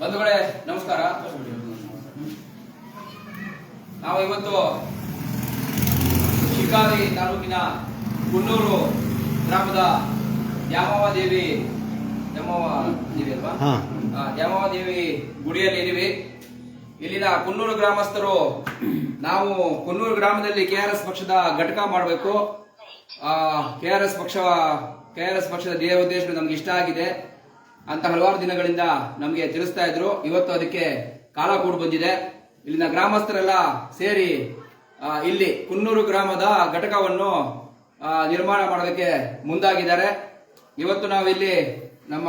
ಬಂಧುಗಳೇ ನಮಸ್ಕಾರ. ನಾವು ಇವತ್ತು ಶಿಗ್ಗಾವಿ ತಾಲೂಕಿನ ಕುನ್ನೂರು ಗ್ರಾಮದ ದ್ಯಾಮವ್ವ ದೇವಿ ಗುಡಿಯಲ್ಲಿ ಇದೀವಿ. ಇಲ್ಲಿನ ಕುನ್ನೂರು ಗ್ರಾಮಸ್ಥರು ನಾವು ಕುನ್ನೂರು ಗ್ರಾಮದಲ್ಲಿ ಕೆಆರ್ಎಸ್ ಪಕ್ಷದ ಘಟಕ ಮಾಡಬೇಕು. ಕೆಆರ್ಎಸ್ ಪಕ್ಷದ ಧ್ಯೇಯ ಉದ್ದೇಶಗಳು ನಮ್ಗೆ ಇಷ್ಟ ಆಗಿದೆ ಅಂತ ಹಲವಾರು ದಿನಗಳಿಂದ ನಮಗೆ ತಿಳಿಸ್ತಾ ಇದ್ರು. ಇವತ್ತು ಅದಕ್ಕೆ ಕಾಲ ಕೂಡ ಬಂದಿದೆ. ಇಲ್ಲಿನ ಗ್ರಾಮಸ್ಥರೆಲ್ಲ ಸೇರಿ ಇಲ್ಲಿ ಕುನ್ನೂರು ಗ್ರಾಮದ ಘಟಕವನ್ನು ನಿರ್ಮಾಣ ಮಾಡೋದಕ್ಕೆ ಮುಂದಾಗಿದ್ದಾರೆ. ಇವತ್ತು ನಾವು ಇಲ್ಲಿ ನಮ್ಮ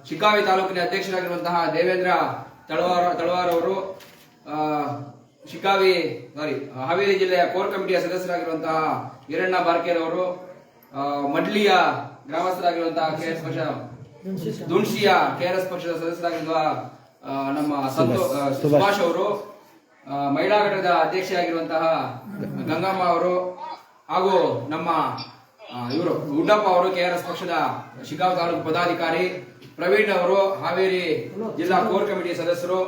ಶಿಗ್ಗಾವಿ ತಾಲೂಕಿನ ಅಧ್ಯಕ್ಷರಾಗಿರುವಂತಹ ದೇವೇಂದ್ರ ತಳವಾರ್ ಅವರು, ಹಾವೇರಿ ಜಿಲ್ಲೆಯ ಕೋರ್ ಕಮಿಟಿಯ ಸದಸ್ಯರಾಗಿರುವಂತಹ ಈರಣ್ಣ ಬಾರ್ಕೇರ್ ಅವರು, ಮಡ್ಲಿಯ ಗ್ರಾಮಸ್ಥರಾಗಿರುವಂತಹ ಕೆಆರ್ಎಸ್ ಪಕ್ಷ ದುಣಸಿಯ ಕೆಆರ್ಎಸ್ ಪಕ್ಷದ ಸದಸ್ಯರಾಗಿರುವ ನಮ್ಮ ಸುಭಾಷ್ ಅವರು, ಮಹಿಳಾ ಘಟಕದ ಅಧ್ಯಕ್ಷರಾಗಿರುವಂತಹ ಗಂಗಮ್ಮ ಅವರು, ಹಾಗೂ ನಮ್ಮ ಇವರು ಗುಡ್ಡಪ್ಪ ಅವರು ಕೆಆರ್ಎಸ್ ಪಕ್ಷದ ಶಿಗ್ಗಾವಿ ತಾಲೂಕು ಪದಾಧಿಕಾರಿ, ಪ್ರವೀಣ್ ಅವರು ಹಾವೇರಿ ಜಿಲ್ಲಾ ಕೋರ್ ಕಮಿಟಿ ಸದಸ್ಯರು,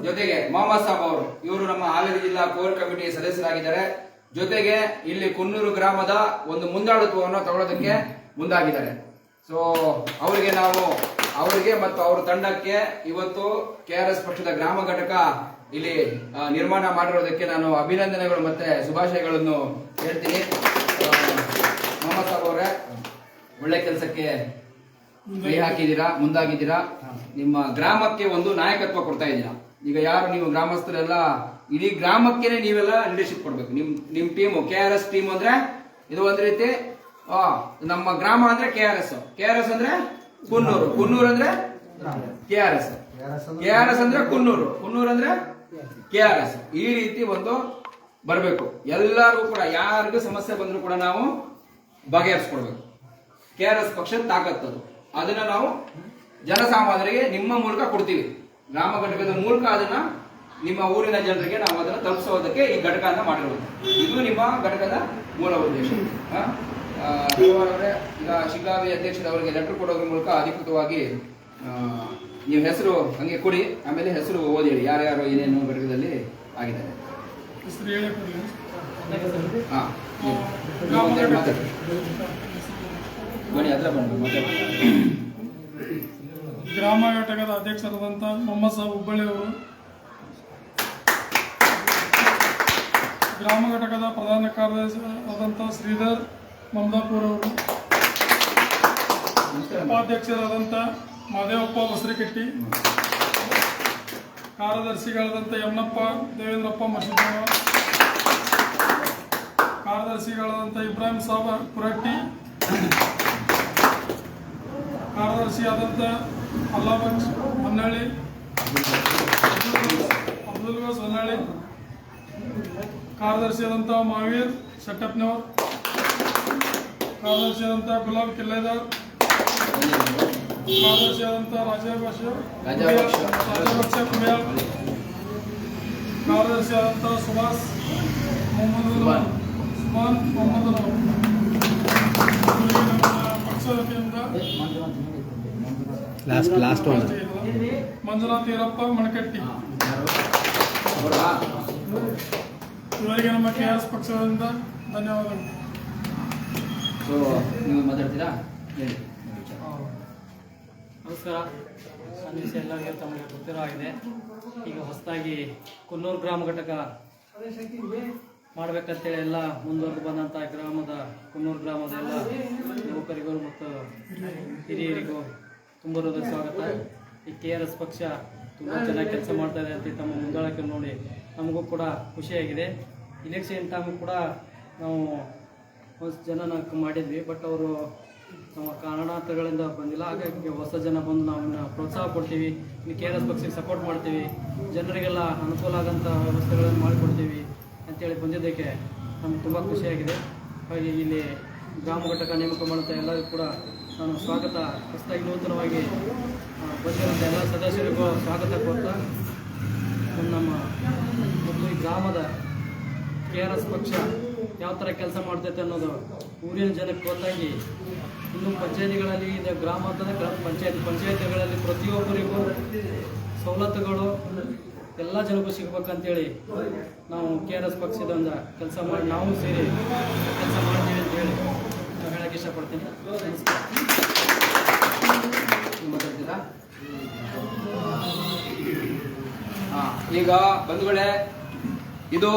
ಜೊತೆಗೆ ಮೊಹಮ್ಮದ್ ಸಾಬ್ ಅವರು, ಇವರು ನಮ್ಮ ಹಾವೇರಿ ಜಿಲ್ಲಾ ಕೋರ್ ಕಮಿಟಿ ಸದಸ್ಯರಾಗಿದ್ದಾರೆ. ಜೊತೆಗೆ ಇಲ್ಲಿ ಕುನ್ನೂರು ಗ್ರಾಮದ ಒಂದು ಮುಂದಾಳತ್ವವನ್ನು ತಗೊಳ್ಳೋದಕ್ಕೆ ಮುಂದಾಗಿದ್ದಾರೆ. ಸೊ ಅವರಿಗೆ ಮತ್ತು ಅವರ ತಂಡಕ್ಕೆ ಇವತ್ತು ಕೆಆರ್ಎಸ್ ಪಕ್ಷದ ಗ್ರಾಮ ಘಟಕ ಇಲ್ಲಿ ನಿರ್ಮಾಣ ಮಾಡಿರೋದಕ್ಕೆ ನಾನು ಅಭಿನಂದನೆಗಳು ಮತ್ತೆ ಶುಭಾಶಯಗಳನ್ನು ಹೇಳ್ತೀನಿ. ಮೊಹಮ್ಮದ್ ಸಾಬ್ ಅವರೇ, ಒಳ್ಳೆ ಕೆಲಸಕ್ಕೆ ಕೈ ಹಾಕಿದ್ದೀರಾ, ಮುಂದಾಗಿದ್ದೀರಾ. ನಿಮ್ಮ ಗ್ರಾಮಕ್ಕೆ ಒಂದು ನಾಯಕತ್ವ ಕೊಡ್ತಾ ಇದ್ದೀರಾ. ಈಗ ಯಾರು ನೀವು ಗ್ರಾಮಸ್ಥರೆಲ್ಲ ಇಡೀ ಗ್ರಾಮಕ್ಕೇನೆ ನೀವೆಲ್ಲ ಲೀಡರ್ಶಿಪ್ ಕೊಡ್ಬೇಕು. ನಿಮ್ ಟೀಮು ಕೆಆರ್ಎಸ್ ಟೀಮ್ ಅಂದ್ರೆ ಇದು ಒಂದ್ ರೀತಿ ನಮ್ಮ ಗ್ರಾಮ ಅಂದ್ರೆ ಕೆಆರ್ಎಸ್ ಅಂದ್ರೆ ಕುನ್ನೂರು ಅಂದ್ರೆ ಕೆಆರ್ಎಸ್ ಅಂದ್ರೆ ಕುನ್ನೂರು ಅಂದ್ರೆ ಕೆಆರ್ಎಸ್. ಈ ರೀತಿ ಒಂದು ಬರಬೇಕು. ಎಲ್ಲರಿಗೂ ಕೂಡ ಯಾರಿಗೂ ಸಮಸ್ಯೆ ಬಂದ್ರು ಕೂಡ ನಾವು ಬಗೆಹರಿಸ್ಕೊಡ್ಬೇಕು. ಕೆಆರ್ಎಸ್ ಪಕ್ಷದ ತಾಕತ್ತದು. ಅದನ್ನ ನಾವು ಜನಸಾಮಾನ್ಯರಿಗೆ ನಿಮ್ಮ ಮೂಲಕ ಕೊಡ್ತೀವಿ. ಗ್ರಾಮ ಘಟಕದ ಮೂಲಕ ಅದನ್ನ ನಿಮ್ಮ ಊರಿನ ಜನರಿಗೆ ನಾವು ಅದನ್ನ ತಲುಪಿಸೋದಕ್ಕೆ ಈ ಘಟಕನ ಮಾಡಿರೋದು. ಇದು ನಿಮ್ಮ ಘಟಕದ ಮೂಲ ಉದ್ದೇಶ. ಈಗ ಶಿಗ್ಗಾವಿ ಅಧ್ಯಕ್ಷರವರಿಗೆ ಲೆಟರ್ ಕೊಡೋದ್ರ ಮೂಲಕ ಅಧಿಕೃತವಾಗಿ ನೀವು ಹೆಸರು ಹಂಗೆ ಕೊಡಿ, ಆಮೇಲೆ ಹೆಸರು ಓದಿ ಯಾರ್ಯಾರು ಏನೇನು ಘಟಕದಲ್ಲಿ ಆಗಿದ್ದಾರೆ. ಗ್ರಾಮ ಘಟಕದ ಅಧ್ಯಕ್ಷರಾದಂಥ ಮೊಹಮ್ಮದ್ ಸಾಬ್ ಹುಬ್ಬಳ್ಳಿ ಅವರು, ಗ್ರಾಮ ಘಟಕದ ಪ್ರಧಾನ ಕಾರ್ಯದರ್ಶಿಯಾದಂಥ ಶ್ರೀಧರ್ ಮಮದಾಪುರ್ ಅವರು, ಉಪಾಧ್ಯಕ್ಷರಾದಂಥ ಮಾದೇವಪ್ಪ ಬಸರಿಕಟ್ಟಿ, ಕಾರ್ಯದರ್ಶಿಗಳಾದಂಥ ಯಮನಪ್ಪ ದೇವೇಂದ್ರಪ್ಪ ಮಸೂದವ, ಕಾರ್ಯದರ್ಶಿಗಳಾದಂಥ ಇಬ್ರಾಹಿಂ ಸಾಬ್ ಕುರಟ್ಟಿ, ಕಾರ್ಯದರ್ಶಿಯಾದಂಥ ಅಲ್ಲಾಬಕ್ಷ್ ಹೊನ್ನಳ್ಳಿ, ಅಬ್ದುಲ್ ಗೌಸ್ ಹೊನ್ನಳ್ಳಿ, ಕಾರ್ಯದರ್ಶಿಯಾದಂಥ ಮಹಾವೀರ್ ಶೆಟ್ಟಪ್ನವರ್, ಕಾರ್ಯದರ್ಶಿಯಾದಂಥ ಗುಲಾಬ್ ಕಿಲ್ಲೇದಾರ್, ಕಾರ್ಯದರ್ಶಿಯಾದಂಥ ರಾಜಭಕ್ಷ ಕುಮಿಯಾಲ್, ಕಾರ್ಯದರ್ಶಿಯಾದಂಥ ಸುಭಾಷ್ ಮೊಹಮ್ಮದ್ ಪಕ್ಷದ ವತಿಯಿಂದ ಮಂಜುನಾಥ್ ಈರಪ್ಪ ಮಣಕಟ್ಟಿ, ಇವರಿಗೆ ನಮ್ಮ ಕೆಆರ್ಎಸ್ ಪಕ್ಷದಿಂದ ಧನ್ಯವಾದಗಳು. ನೀವು ಮಾತಾಡ್ತೀರಾ? ನಮಸ್ಕಾರ. ನನ್ನ ವಿಷಯ ಎಲ್ಲರಿಗೂ ತಮಗೆ ಗೊತ್ತಿರೋ ಆಗಿದೆ. ಈಗ ಹೊಸದಾಗಿ ಕುನ್ನೂರು ಗ್ರಾಮ ಘಟಕ ಮಾಡಬೇಕಂತೇಳಿ ಎಲ್ಲ ಮುಂದುವರೆದು ಬಂದಂಥ ಕುನ್ನೂರು ಗ್ರಾಮದ ಎಲ್ಲ ಯುವಕರಿಗೂ ಮತ್ತು ಹಿರಿಯರಿಗೂ ತುಂಬ ಹೃದಯ ಸ್ವಾಗತ. ಈ ಕೆಆರ್ಎಸ್ ಪಕ್ಷ ತುಂಬ ಚೆನ್ನಾಗಿ ಕೆಲಸ ಮಾಡ್ತಾ ಇದೆ ಅಂತ ತಮ್ಮ ಮುಂದಾಳಕ್ಕೆ ನೋಡಿ ನಮಗೂ ಕೂಡ ಖುಷಿಯಾಗಿದೆ. ಇಲೆಕ್ಷನ್ ಟೈಮ್ ಕೂಡ ನಾವು ಹೊಸ ಜನ ಮಾಡಿದ್ವಿ, ಬಟ್ ಅವರು ನಮ್ಮ ಕಾರಣಾಂತರಗಳಿಂದ ಬಂದಿಲ್ಲ. ಹಾಗಾಗಿ ಹೊಸ ಜನ ಬಂದು ನಾವು ಪ್ರೋತ್ಸಾಹ ಕೊಡ್ತೀವಿ. ಇಲ್ಲಿ ಕೆಆರ್ಎಸ್ ಪಕ್ಷಕ್ಕೆ ಸಪೋರ್ಟ್ ಮಾಡ್ತೀವಿ, ಜನರಿಗೆಲ್ಲ ಅನುಕೂಲ ಆಗೋಂಥ ವ್ಯವಸ್ಥೆಗಳನ್ನು ಮಾಡಿಕೊಡ್ತೀವಿ ಅಂತೇಳಿ ಬಂದಿದ್ದಕ್ಕೆ ನಮ್ಗೆ ತುಂಬ ಖುಷಿಯಾಗಿದೆ. ಹಾಗೆ ಇಲ್ಲಿ ಗ್ರಾಮ ಘಟಕ ನೇಮಕ ಮಾಡುತ್ತಾ ಎಲ್ಲರಿಗೂ ಕೂಡ ನಾನು ಸ್ವಾಗತ, ಹೊಸದಾಗಿ ನೂತನವಾಗಿ ಬಂದಿರುವಂಥ ಎಲ್ಲ ಸದಸ್ಯರಿಗೂ ಸ್ವಾಗತ ಕೊಡ್ತಾ ನಮ್ಮ ಮತ್ತು ಈ ಗ್ರಾಮದ ಕೆಆರ್ಎಸ್ ಪಕ್ಷ ಯಾವ ಥರ ಕೆಲಸ ಮಾಡ್ತೈತೆ ಅನ್ನೋದು ಊರಿನ ಜನಕ್ಕೆ ಗೊತ್ತಾಗಿ ಇನ್ನು ಪಂಚಾಯತಿಗಳಲ್ಲಿ ಇದೆ, ಗ್ರಾಮ ಅಂತಂದರೆ ಗ್ರಾಮ ಪಂಚಾಯತಿಗಳಲ್ಲಿ ಪ್ರತಿಯೊಬ್ಬರಿಗೂ ಸವಲತ್ತುಗಳು ಎಲ್ಲ ಜನಕ್ಕೂ ಸಿಗ್ಬೇಕಂತೇಳಿ ನಾವು KRS ಪಕ್ಷದಿಂದ ಕೆಲಸ ಮಾಡಿ ನಾವು ಸೇರಿ ಕೆಲಸ ಮಾಡ್ತೀವಿ ಅಂತ ಹೇಳಿ ನಾನು ಹೇಳಕ್ಕೆ ಇಷ್ಟಪಡ್ತೀನಿ. ಮಾತಾಡ್ತೀರಾ? ಈಗ ಬಂಧುಗಳೇ, ಇದು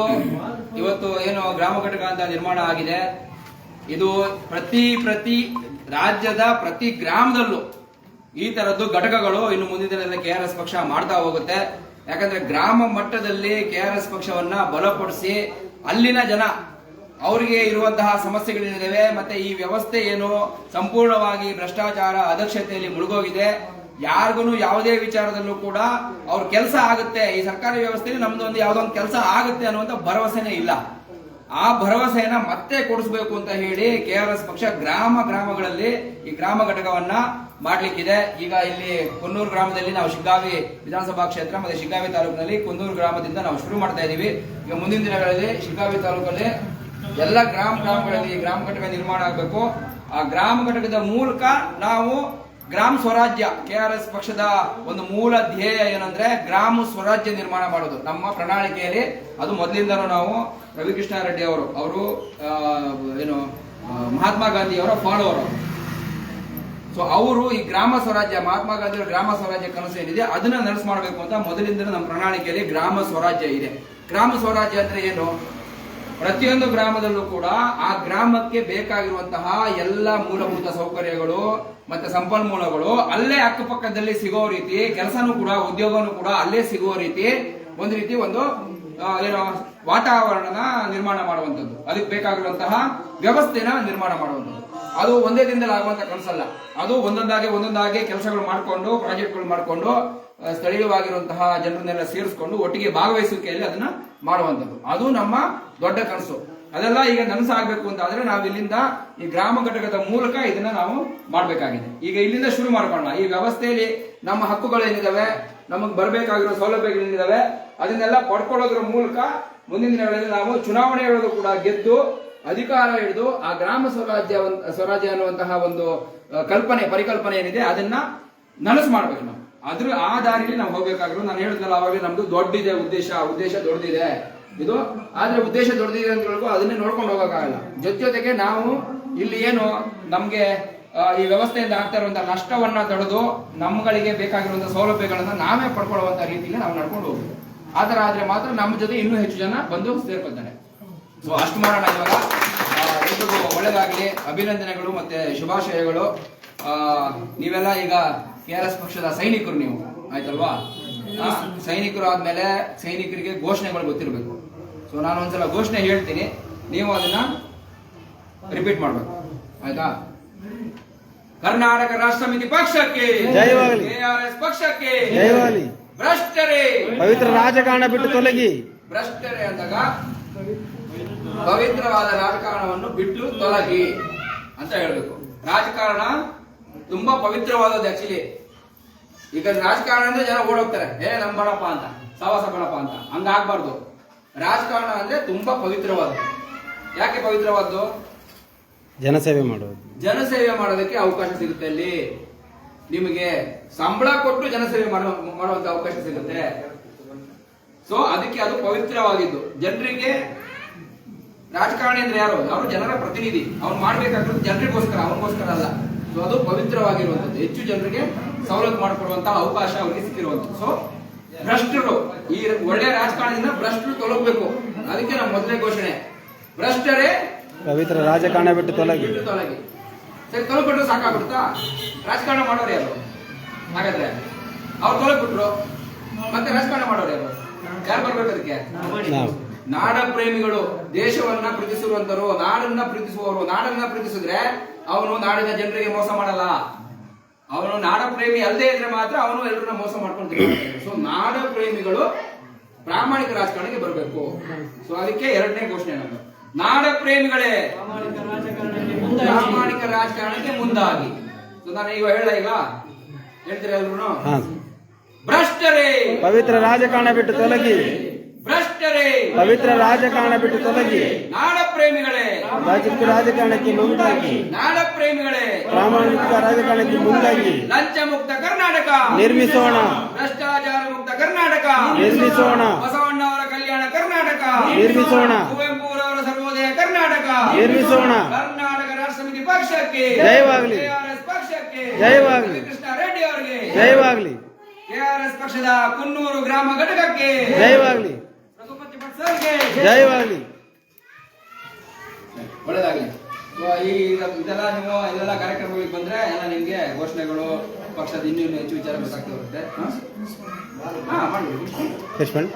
ಇವತ್ತು ಏನು ಗ್ರಾಮ ಘಟಕ ಅಂತ ನಿರ್ಮಾಣ ಆಗಿದೆ, ಇದು ಪ್ರತಿ ರಾಜ್ಯದ ಪ್ರತಿ ಗ್ರಾಮದಲ್ಲೂ ಈ ತರದ್ದು ಘಟಕಗಳು ಇನ್ನು ಮುಂದಿನ ದಿನದಲ್ಲಿ KRS ಪಕ್ಷ ಮಾಡ್ತಾ ಹೋಗುತ್ತೆ. ಯಾಕಂದ್ರೆ ಗ್ರಾಮ ಮಟ್ಟದಲ್ಲಿ KRS ಪಕ್ಷವನ್ನ ಬಲಪಡಿಸಿ ಅಲ್ಲಿನ ಜನ ಅವರಿಗೆ ಇರುವಂತಹ ಸಮಸ್ಯೆಗಳೇನಿವೆ, ಮತ್ತೆ ಈ ವ್ಯವಸ್ಥೆ ಏನು ಸಂಪೂರ್ಣವಾಗಿ ಭ್ರಷ್ಟಾಚಾರ ಅದಕ್ಷತೆಯಲ್ಲಿ ಮುಳುಗೋಗಿದೆ. ಯಾರಿಗೂ ಯಾವುದೇ ವಿಚಾರದಲ್ಲೂ ಕೂಡ ಅವ್ರ ಕೆಲಸ ಆಗುತ್ತೆ, ಈ ಸರ್ಕಾರಿ ವ್ಯವಸ್ಥೆಯಲ್ಲಿ ನಮ್ದು ಒಂದು ಯಾವುದೋ ಒಂದು ಕೆಲಸ ಆಗುತ್ತೆ ಅನ್ನುವಂತ ಭರವಸೆನೇ ಇಲ್ಲ. ಆ ಭರವಸೆಯನ್ನ ಮತ್ತೆ ಕೊಡಿಸ್ಬೇಕು ಅಂತ ಹೇಳಿ KRS ಪಕ್ಷ ಗ್ರಾಮಗಳಲ್ಲಿ ಈ ಗ್ರಾಮ ಘಟಕವನ್ನ ಮಾಡ್ಲಿಕ್ಕಿದೆ. ಈಗ ಇಲ್ಲಿ ಕುನ್ನೂರು ಗ್ರಾಮದಲ್ಲಿ ನಾವು ಶಿಗ್ಗಾವಿ ವಿಧಾನಸಭಾ ಕ್ಷೇತ್ರ ಮತ್ತೆ ಶಿಗ್ಗಾವಿ ತಾಲೂಕಿನಲ್ಲಿ ಕುನ್ನೂರು ಗ್ರಾಮದಿಂದ ನಾವು ಶುರು ಮಾಡ್ತಾ ಇದೀವಿ. ಈಗ ಮುಂದಿನ ದಿನಗಳಲ್ಲಿ ಶಿಗ್ಗಾವಿ ತಾಲೂಕಲ್ಲಿ ಎಲ್ಲ ಗ್ರಾಮಗಳಲ್ಲಿ ಗ್ರಾಮ ಘಟಕ ನಿರ್ಮಾಣ ಆಗಬೇಕು. ಆ ಗ್ರಾಮ ಘಟಕದ ಮೂಲಕ ನಾವು ಗ್ರಾಮ ಸ್ವರಾಜ್ಯ, KRS ಪಕ್ಷದ ಒಂದು ಮೂಲ ಧ್ಯೇಯ ಏನಂದ್ರೆ ಗ್ರಾಮ ಸ್ವರಾಜ್ಯ ನಿರ್ಮಾಣ ಮಾಡೋದು ನಮ್ಮ ಪ್ರಣಾಳಿಕೆಯಲ್ಲಿ. ಅದು ಮೊದಲಿಂದನೂ ನಾವು ರವಿಕೃಷ್ಣ ರೆಡ್ಡಿ ಅವರು ಏನು ಮಹಾತ್ಮ ಗಾಂಧಿ ಅವರ ಫಾಲೋವರ್. ಸೊ ಅವರು ಈ ಗ್ರಾಮ ಸ್ವರಾಜ್ಯ, ಮಹಾತ್ಮ ಗಾಂಧಿ ಅವರ ಗ್ರಾಮ ಸ್ವರಾಜ್ಯ ಕನಸು ಏನಿದೆ ಅದನ್ನ ನಡೆಸ್ ಮಾಡಬೇಕು ಅಂತ ಮೊದಲಿಂದ ನಮ್ಮ ಪ್ರಣಾಳಿಕೆಯಲ್ಲಿ ಗ್ರಾಮ ಸ್ವರಾಜ್ಯ ಇದೆ. ಗ್ರಾಮ ಸ್ವರಾಜ್ಯ ಅಂದ್ರೆ ಏನು? ಪ್ರತಿಯೊಂದು ಗ್ರಾಮದಲ್ಲೂ ಕೂಡ ಆ ಗ್ರಾಮಕ್ಕೆ ಬೇಕಾಗಿರುವಂತಹ ಎಲ್ಲ ಮೂಲಭೂತ ಸೌಕರ್ಯಗಳು ಮತ್ತೆ ಸಂಪನ್ಮೂಲಗಳು ಅಲ್ಲೇ ಅಕ್ಕಪಕ್ಕದಲ್ಲಿ ಸಿಗೋ ರೀತಿ, ಕೆಲಸನೂ ಕೂಡ ಉದ್ಯೋಗನೂ ಕೂಡ ಅಲ್ಲೇ ಸಿಗುವ ರೀತಿ ಒಂದು ಏನೋ ವಾತಾವರಣನ ನಿರ್ಮಾಣ ಮಾಡುವಂಥದ್ದು, ಅದಕ್ಕೆ ಬೇಕಾಗಿರುವಂತಹ ವ್ಯವಸ್ಥೆನ ನಿರ್ಮಾಣ ಮಾಡುವಂಥದ್ದು. ಅದು ಒಂದೇ ದಿನದಲ್ಲಿ ಆಗುವಂತ ಕನಸಲ್ಲ. ಅದು ಒಂದೊಂದಾಗಿ ಕೆಲಸಗಳು ಮಾಡಿಕೊಂಡು, ಪ್ರಾಜೆಕ್ಟ್ಗಳು ಮಾಡಿಕೊಂಡು, ಸ್ಥಳೀಯವಾಗಿರುವಂತಹ ಜನರನ್ನೆಲ್ಲ ಸೇರಿಸಿಕೊಂಡು ಒಟ್ಟಿಗೆ ಭಾಗವಹಿಸುವಿಕೆಯಲ್ಲಿ ಅದನ್ನ ಮಾಡುವಂಥದ್ದು. ಅದು ನಮ್ಮ ದೊಡ್ಡ ಕನಸು. ಅದೆಲ್ಲ ಈಗ ನನಸಾಗಬೇಕು ಅಂತ ಆದ್ರೆ ನಾವು ಇಲ್ಲಿಂದ ಈ ಗ್ರಾಮ ಘಟಕದ ಮೂಲಕ ಇದನ್ನ ನಾವು ಮಾಡಬೇಕಾಗಿದೆ. ಈಗ ಇಲ್ಲಿಂದ ಶುರು ಮಾಡ್ಕೊಳ್ಳೋಣ. ಈ ವ್ಯವಸ್ಥೆಯಲ್ಲಿ ನಮ್ಮ ಹಕ್ಕುಗಳು ಏನಿದಾವೆ, ನಮಗೆ ಬರಬೇಕಾಗಿರೋ ಸೌಲಭ್ಯಗಳೇನಿದಾವೆ ಅದನ್ನೆಲ್ಲ ಪಡ್ಕೊಳ್ಳೋದ್ರ ಮೂಲಕ ಮುಂದಿನ ದಿನಗಳಲ್ಲಿ ನಾವು ಚುನಾವಣೆಗಳು ಕೂಡ ಗೆದ್ದು ಅಧಿಕಾರ ಹಿಡಿದು ಆ ಗ್ರಾಮ ಸ್ವರಾಜ್ಯ ಅನ್ನುವಂತಹ ಒಂದು ಪರಿಕಲ್ಪನೆ ಏನಿದೆ ಅದನ್ನ ನನಸು ಮಾಡ್ಬೇಕು. ನಾವು ಆ ದಾರಿಯಲ್ಲಿ ನಾವು ಹೋಗ್ಬೇಕಾಗಿರೋದು. ನಾನು ಹೇಳಿದ್ನಲ್ಲ ಅವಾಗಲೇ ನಮ್ದು ದೊಡ್ಡಿದೆ ಉದ್ದೇಶ ದೊಡ್ಡದಿದೆ ಇದು. ಆದ್ರೆ ಉದ್ದೇಶ ದೊಡ್ಡದಿದೆ ಅಂತ ಹೇಳ್ಕೊ ಅದನ್ನೇ ನೋಡ್ಕೊಂಡು ಹೋಗಕ್ಕಾಗಲ್ಲ. ಜೊತೆಗೆ ನಾವು ಇಲ್ಲಿ ಏನು ನಮ್ಗೆ ಈ ವ್ಯವಸ್ಥೆಯಿಂದ ಆಗ್ತಾ ಇರುವಂತಹ ನಷ್ಟವನ್ನ ತಡೆದು ನಮ್ಗಳಿಗೆ ಬೇಕಾಗಿರುವಂತಹ ಸೌಲಭ್ಯಗಳನ್ನ ನಾವೇ ಪಡ್ಕೊಳ್ಳುವಂತ ರೀತಿಯಲ್ಲಿ ನಾವು ನಡ್ಕೊಂಡು ಹೋಗ್ಬೇಕು. ಆತರ ಆದ್ರೆ ಮಾತ್ರ ನಮ್ಮ ಜೊತೆ ಇನ್ನೂ ಹೆಚ್ಚು ಜನ ಬಂದು ಸೇರ್ಕೊಳ್ತಾರೆ. ಸೊ ಅಷ್ಟು ಮಾಡೋಣ. ಇವಾಗ ಎಲ್ರಿಗೂ ಒಳ್ಳೆದಾಗಲಿ, ಅಭಿನಂದನೆಗಳು ಮತ್ತೆ ಶುಭಾಶಯಗಳು. ನೀವೆಲ್ಲ ಈಗ KRS ಪಕ್ಷದ ಸೈನಿಕರು, ನೀವು ಆಯ್ತಲ್ವಾ? ಸೈನಿಕರು ಆದ್ಮೇಲೆ ಸೈನಿಕರಿಗೆ ಘೋಷಣೆಗಳು ಗೊತ್ತಿರಬೇಕು. ಸೊ ನಾನು ಒಂದ್ಸಲ ಘೋಷಣೆ ಹೇಳ್ತೀನಿ, ನೀವು ಅದನ್ನ ರಿಪೀಟ್ ಮಾಡ್ಬೇಕು, ಆಯ್ತಾ? ಕರ್ನಾಟಕ ರಾಷ್ಟ್ರ ಸಮಿತಿ ಪಕ್ಷಕ್ಕೆ ಜಯವಾಗಲಿ. KRS ಪಕ್ಷಕ್ಕೆ ಜಯವಾಗಲಿ. ಭ್ರಷ್ಟರೇ ಪವಿತ್ರ ರಾಜಕಾರಣ ಬಿಟ್ಟು ತೊಲಗಿ. ಭ್ರಷ್ಟರೇ ಅಂದಾಗ ಪವಿತ್ರವಾದ ರಾಜಕಾರಣವನ್ನು ಬಿಟ್ಟು ತೊಲಗಿ ಅಂತ ಹೇಳ್ಬೇಕು. ರಾಜಕಾರಣ ತುಂಬಾ ಪವಿತ್ರವಾದದ್ದು. ಆಕ್ಚುಲಿ ಈಗ ರಾಜಕಾರಣ ಅಂದ್ರೆ ಜನ ಓಡೋಗ್ತಾರೆ, ನಮ್ ಬಣಪ್ಪ ಅಂತ, ಸವಾಸ ಬಣಪ್ಪ ಅಂತ. ಹಂಗಾಗ್ಬಾರ್ದು. ರಾಜಕಾರಣ ಅಂದ್ರೆ ತುಂಬಾ ಪವಿತ್ರವಾದದ್ದು. ಯಾಕೆ ಪವಿತ್ರವಾದ್ದು? ಜನಸೇವೆ ಮಾಡೋದು. ಜನಸೇವೆ ಮಾಡೋದಕ್ಕೆ ಅವಕಾಶ ಸಿಗುತ್ತೆ. ಅಲ್ಲಿ ನಿಮಗೆ ಸಂಬಳ ಕೊಟ್ಟು ಜನಸೇವೆ ಮಾಡುವಂತ ಅವಕಾಶ ಸಿಗುತ್ತೆ. ಸೊ ಅದಕ್ಕೆ ಅದು ಪವಿತ್ರವಾಗಿದ್ದು. ಜನರಿಗೆ ರಾಜಕಾರಣಿ ಅಂದ್ರೆ ಯಾರು? ಅವರು ಜನರ ಪ್ರತಿನಿಧಿ. ಅವ್ನು ಮಾಡ್ಬೇಕಾಗಿರೋದು ಜನರಿಗೋಸ್ಕರ, ಅವನಿಗೋಸ್ಕರ ಅಲ್ಲ. ಸೊ ಅದು ಪವಿತ್ರವಾಗಿರುವಂತದ್ದು. ಹೆಚ್ಚು ಜನರಿಗೆ ಸವಲತ್ತು ಮಾಡಿಕೊಡುವಂತಹ ಅವಕಾಶ ಅವರಿಗೆ ಸಿಕ್ಕಿರುವಂತದ್ದು. ಸೊ ಭ್ರಷ್ಟರು, ಈ ಒಳ್ಳೆಯ ರಾಜಕಾರಣದಿಂದ ಭ್ರಷ್ಟರು ತೊಲಗಬೇಕು. ಅದಕ್ಕೆ ನಮ್ಮ ಮೊದಲನೇ ಘೋಷಣೆ, ಭ್ರಷ್ಟರೇ ಪವಿತ್ರ ರಾಜಕಾರಣ ಬಿಟ್ಟು ತೊಲಗಿ. ಸರಿ, ತೊಲಗ್ಬಿಟ್ರು ಸಾಕಾಗ್ಬಿಡುತ್ತಾ? ರಾಜಕಾರಣ ಮಾಡೋರು ಯಾರು ಹಾಗಾದ್ರೆ? ಅವ್ರು ತೊಲಗ್ಬಿಟ್ರು, ಮತ್ತೆ ರಾಜಕಾರಣ ಮಾಡೋರು ಯಾರು? ಯಾರು ಬರ್ಬೇಕು ಅದಕ್ಕೆ? ನಾಡ ಪ್ರೇಮಿಗಳು, ದೇಶವನ್ನ ಪ್ರೀತಿಸುವಂತರು, ನಾಡನ್ನ ಪ್ರೀತಿಸುವವರು. ನಾಡನ್ನ ಪ್ರೀತಿಸಿದ್ರೆ ಅವನು ನಾಡಿನ ಜನರಿಗೆ ಮೋಸ ಮಾಡಲ್ಲ. ಅವನು ನಾಡ ಪ್ರೇಮಿ ಅಲ್ಲದೆ ಇದ್ರೆ ಮಾತ್ರ ಅವನು ಎಲ್ಲರನ್ನ ಮೋಸ ಮಾಡ್ಕೊಂಡು. ಸೊ ನಾಡ ಪ್ರೇಮಿಗಳು ಪ್ರಾಮಾಣಿಕ ರಾಜಕಾರಣಕ್ಕೆ ಬರಬೇಕು. ಸೊ ಅದಕ್ಕೆ ಎರಡನೇ ಘೋಷಣೆ ನಮ್ದು, ನಾಡ ಪ್ರೇಮಿಗಳೇ ಪ್ರಾಮಾಣಿಕ ರಾಜಕಾರಣಕ್ಕೆ ಮುಂದಾಗಿ. ಸೊ ನಾನು ಈಗ ಈಗ ಹೇಳ್ತೀರಾ ಎಲ್ರು? ಭ್ರಷ್ಟರೇ ಪವಿತ್ರ ರಾಜಕಾರಣ ಬಿಟ್ಟು ತೊಲಗಿ. ಭ್ರಷ್ಟರೇ, ಪವಿತ್ರ ರಾಜಕಾರಣ ಬಿಟ್ಟು ತೊಲಗಿ. ನಾಡ ಪ್ರೇಮಿಗಳೇ, ರಾಜಕಾರಣಕ್ಕೆ ಮುಂದಾಗಿ, ನಾಡ ಪ್ರೇಮಿಗಳೇ, ಪ್ರಾಮಾಣಿಕ ರಾಜಕಾರಣಕ್ಕೆ ಮುಂದಾಗಿ ಲಂಚ ಮುಕ್ತ ಕರ್ನಾಟಕ ನಿರ್ಮಿಸೋಣ, ಭ್ರಷ್ಟಾಚಾರ ಮುಕ್ತ ಕರ್ನಾಟಕ ನಿರ್ಮಿಸೋಣ, ಬಸವಣ್ಣವರ ಕಲ್ಯಾಣ ಕರ್ನಾಟಕ ನಿರ್ಮಿಸೋಣ, ಕುವೆಂಪುರವರ ಸರ್ವೋದಯ ಕರ್ನಾಟಕ ನಿರ್ಮಿಸೋಣ. ಕರ್ನಾಟಕ ರಾಷ್ಟ್ರ ಸಮಿತಿ ಪಕ್ಷಕ್ಕೆ ಜಯವಾಗಲಿ. ಕೆಆರ್ಎಸ್ ಪಕ್ಷಕ್ಕೆ ಜಯವಾಗಲಿ. ಕೃಷ್ಣ ರೆಡ್ಡಿ ಅವರಿಗೆ ಜಯವಾಗಲಿ, ಕೆಆರ್ಎಸ್ ಪಕ್ಷದ ಕುನ್ನೂರು ಗ್ರಾಮ ಘಟಕಕ್ಕೆ ಜಯವಾಗಲಿ, ರಘುಪತಿ ಭಟ್ ಸರ್ಗೆ ಜಯವಾಗಲಿ. ಒಳ್ಳೆದಾಗಲಿ. ಇದೆಲ್ಲ ನೀವು ಇದೆಲ್ಲ ಕಾರ್ಯಕ್ರಮಗಳಿಗೆ ಬಂದ್ರೆ ಎಲ್ಲ ನಿಮ್ಗೆ ಘೋಷಣೆಗಳು ಪಕ್ಷದ ಇನ್ನೂ ಹೆಚ್ಚು ವಿಚಾರ ಗೊತ್ತಾಗ್ತಾ ಬರುತ್ತೆ. ಹಾ ಮಾಡಿ ಯಶವಂತ್